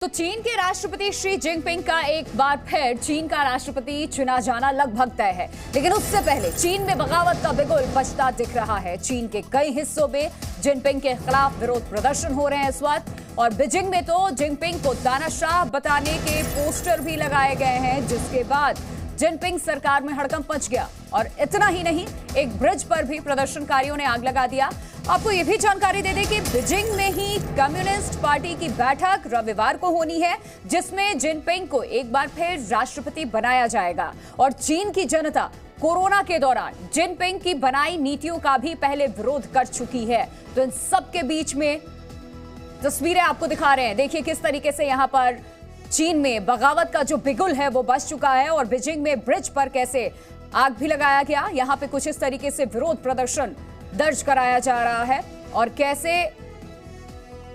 तो चीन के राष्ट्रपति शी जिनपिंग का एक बार फिर चीन का राष्ट्रपति चुना जाना लगभग तय है, लेकिन उससे पहले चीन में बगावत का बिगुल बजता दिख रहा है। चीन के कई हिस्सों में जिनपिंग के खिलाफ विरोध प्रदर्शन हो रहे हैं इस वक्त, और बीजिंग में तो जिनपिंग को तानाशाह बताने के पोस्टर भी लगाए गए हैं, जिसके बाद जिनपिंग सरकार में हड़कंप मच गया। और इतना ही नहीं, एक ब्रिज पर भी प्रदर्शनकारियों ने आग लगा दिया। आपको यह भी जानकारी दे दें कि बीजिंग में ही कम्युनिस्ट पार्टी की बैठक रविवार को होनी है, जिसमें जिनपिंग को एक बार फिर राष्ट्रपति बनाया जाएगा। और चीन की जनता कोरोना के दौरान जिनपिंग की बनाई नीतियों का भी पहले विरोध कर चुकी है। तो इन सब के बीच में तस्वीरें आपको दिखा रहे हैं। देखिए किस तरीके से यहाँ पर चीन में बगावत का जो बिगुल है वो बज चुका है, और बीजिंग में ब्रिज पर कैसे आग भी लगाया गया। यहाँ पे कुछ इस तरीके से विरोध प्रदर्शन दर्ज कराया जा रहा है, और कैसे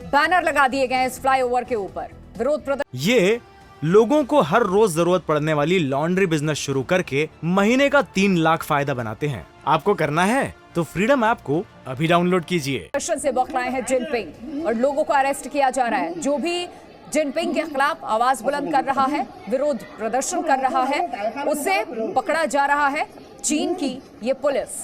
बैनर लगा दिए गए इस फ्लाईओवर के ऊपर विरोध प्रदर्शन। ये लोगों को हर रोज जरूरत पड़ने वाली लॉन्ड्री बिजनेस शुरू करके महीने का 3 लाख फायदा बनाते हैं। आपको करना है तो फ्रीडम ऐप को अभी डाउनलोड कीजिए। प्रदर्शन से बौखलाए हैं जिनपिंग, और लोगों को अरेस्ट किया जा रहा है। जो भी जिनपिंग के खिलाफ आवाज बुलंद कर रहा है, विरोध प्रदर्शन कर रहा है, उसे पकड़ा जा रहा है चीन की ये पुलिस।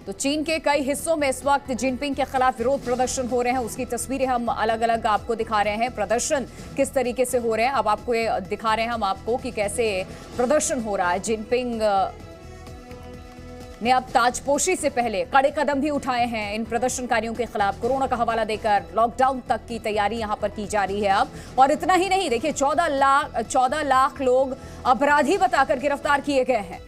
तो चीन के कई हिस्सों में इस वक्त जिनपिंग के खिलाफ विरोध प्रदर्शन हो रहे हैं, उसकी तस्वीरें हम अलग अलग आपको दिखा रहे हैं। प्रदर्शन किस तरीके से हो रहे हैं अब आपको ये दिखा रहे हैं हम आपको कि कैसे प्रदर्शन हो रहा है। जिनपिंग ने अब ताजपोशी से पहले कड़े कदम भी उठाए हैं इन प्रदर्शनकारियों के खिलाफ। कोरोना का हवाला देकर लॉकडाउन तक की तैयारी यहां पर की जा रही है अब। और इतना ही नहीं, देखिए 14 लाख लोग अपराधी बताकर गिरफ्तार किए गए हैं।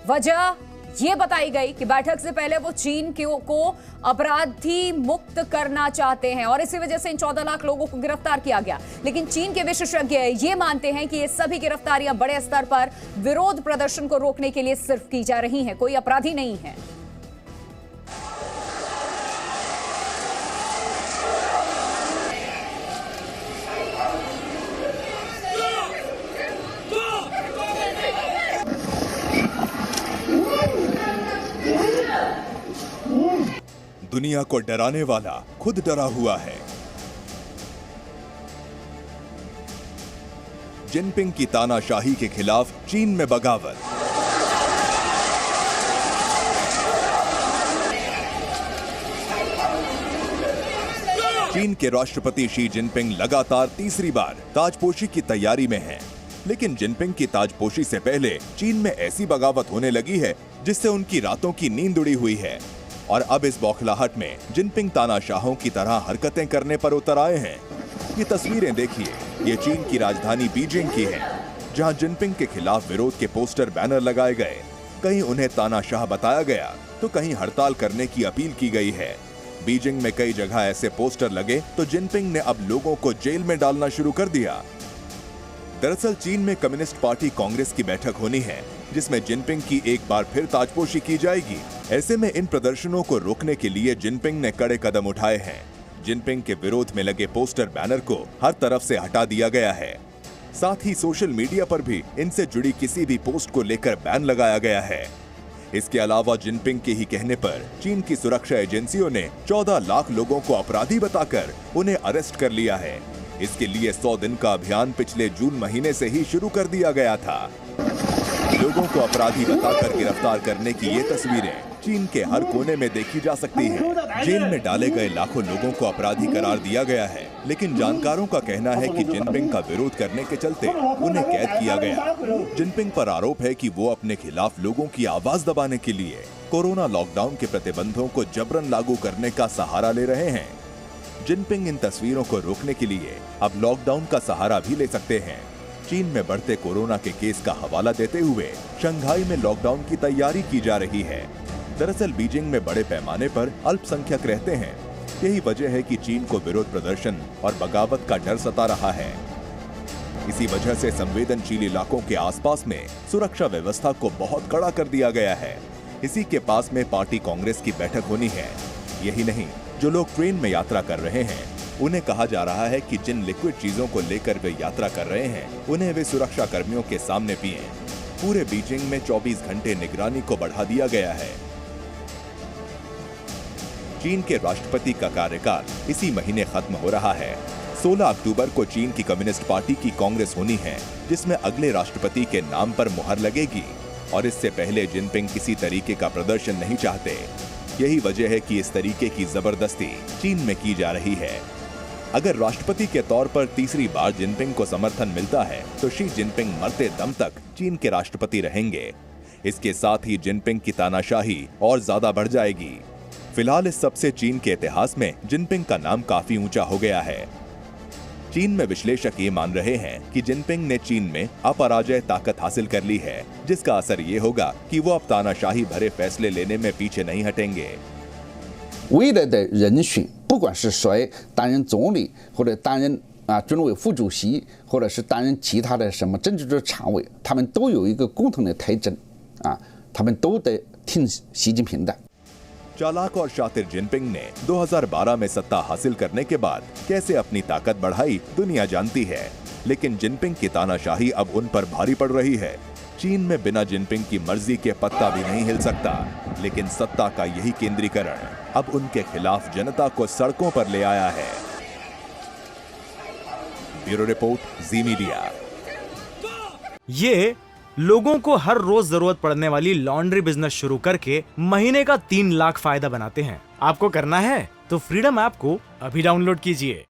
वजह ये बताई गई कि बैठक से पहले वो चीन को अपराधी मुक्त करना चाहते हैं, और इसी वजह से इन 14 लाख लोगों को गिरफ्तार किया गया। लेकिन चीन के विशेषज्ञ ये मानते हैं कि ये सभी गिरफ्तारियां बड़े स्तर पर विरोध प्रदर्शन को रोकने के लिए सिर्फ की जा रही हैं, कोई अपराधी नहीं है। दुनिया को डराने वाला खुद डरा हुआ है। जिनपिंग की तानाशाही के खिलाफ चीन में बगावत। चीन के राष्ट्रपति शी जिनपिंग लगातार तीसरी बार ताजपोशी की तैयारी में हैं। लेकिन जिनपिंग की ताजपोशी से पहले चीन में ऐसी बगावत होने लगी है जिससे उनकी रातों की नींद उड़ी हुई है। और अब इस बौखलाहट में जिनपिंग तानाशाहों की तरह हरकतें करने पर उतर आए हैं। ये तस्वीरें देखिए, ये चीन की राजधानी बीजिंग की हैं, जहां जिनपिंग के खिलाफ विरोध के पोस्टर बैनर लगाए गए। कहीं उन्हें तानाशाह बताया गया तो कहीं हड़ताल करने की अपील की गई है। बीजिंग में कई जगह ऐसे पोस्टर लगे तो जिनपिंग ने अब लोगों को जेल में डालना शुरू कर दिया। दरअसल चीन में कम्युनिस्ट पार्टी कांग्रेस की बैठक होनी है, जिसमें जिनपिंग की एक बार फिर ताजपोशी की जाएगी। ऐसे में इन प्रदर्शनों को रोकने के लिए जिनपिंग ने कड़े कदम उठाए हैं। जिनपिंग के विरोध में लगे पोस्टर बैनर को हर तरफ से हटा दिया गया है। साथ ही सोशल मीडिया पर भी इनसे जुड़ी किसी भी पोस्ट को लेकर बैन लगाया गया है। इसके अलावा जिनपिंग के ही कहने पर चीन की सुरक्षा एजेंसियों ने 14 लाख लोगों को अपराधी बताकर उन्हें अरेस्ट कर लिया है। इसके लिए 100 दिन का अभियान पिछले जून महीने से ही शुरू कर दिया गया था। लोगों को अपराधी बताकर गिरफ्तार करने की ये तस्वीरें चीन के हर कोने में देखी जा सकती हैं। जेल में डाले गए लाखों लोगों को अपराधी करार दिया गया है, लेकिन जानकारों का कहना है कि जिनपिंग का विरोध करने के चलते उन्हें कैद किया गया। जिनपिंग पर आरोप है कि वो अपने खिलाफ लोगों की आवाज दबाने के लिए कोरोना लॉकडाउन के प्रतिबंधों को जबरन लागू करने का सहारा ले रहे हैं। जिनपिंग इन तस्वीरों को रोकने के लिए अब लॉकडाउन का सहारा भी ले सकते हैं। चीन में बढ़ते कोरोना के केस का हवाला देते हुए शंघाई में लॉकडाउन की तैयारी की जा रही है। दरअसल बीजिंग में बड़े पैमाने पर अल्पसंख्यक रहते हैं। यही वजह है कि चीन को विरोध प्रदर्शन और बगावत का डर सता रहा है। इसी वजह से संवेदनशील इलाकों के आसपास में सुरक्षा व्यवस्था को बहुत कड़ा कर दिया गया है। इसी के पास में पार्टी कांग्रेस की बैठक होनी है। यही नहीं, जो लोग ट्रेन में यात्रा कर रहे हैं उन्हें कहा जा रहा है कि जिन लिक्विड चीजों को लेकर वे यात्रा कर रहे हैं उन्हें वे सुरक्षा कर्मियों के सामने पिएं। पूरे बीजिंग में 24 घंटे निगरानी को बढ़ा दिया गया है। चीन के राष्ट्रपति का कार्यकाल इसी महीने खत्म हो रहा है। 16 अक्टूबर को चीन की कम्युनिस्ट पार्टी की कांग्रेस होनी है, जिसमें अगले राष्ट्रपति के नाम पर मुहर लगेगी और इससे पहले जिनपिंग किसी तरीके का प्रदर्शन नहीं चाहते। यही वजह है कि इस तरीके की जबरदस्ती चीन में की जा रही है। अगर राष्ट्रपति के तौर पर तीसरी बार जिनपिंग को समर्थन मिलता है तो शी जिनपिंग मरते दम तक चीन के राष्ट्रपति रहेंगे। इसके साथ ही जिनपिंग की तानाशाही और ज्यादा बढ़ जाएगी। फिलहाल इस सबसे चीन के इतिहास में जिनपिंग का नाम काफी ऊंचा हो गया है। चीन में विश्लेषक ये मान रहे हैं कि जिनपिंग ने चीन में अपराजय ताकत हासिल कर ली है, जिसका असर ये होगा कि वो अब तानाशाही भरे फैसले लेने में पीछे नहीं हटेंगे। 未来的人选，不管是谁担任总理，或者担任军委副主席，或者是担任其他的什么政治局常委，他们都有一个共同的特征，他们都得听习近平的。 चालाक और शातिर जिनपिंग ने 2012 में सत्ता हासिल करने के बाद कैसे अपनी ताकत बढ़ाई दुनिया जानती है, लेकिन जिनपिंग की तानाशाही अब उन पर भारी पड़ रही है। चीन में बिना जिनपिंग की मर्जी के पत्ता भी नहीं हिल सकता, लेकिन सत्ता का यही केंद्रीकरण अब उनके खिलाफ जनता को सड़कों पर ले आया है। ब्यूरो रिपोर्ट, जी मीडिया। ये लोगों को हर रोज जरूरत पड़ने वाली लॉन्ड्री बिजनेस शुरू करके महीने का 3 लाख फायदा बनाते हैं। आपको करना है तो फ्रीडम ऐप को अभी डाउनलोड कीजिए।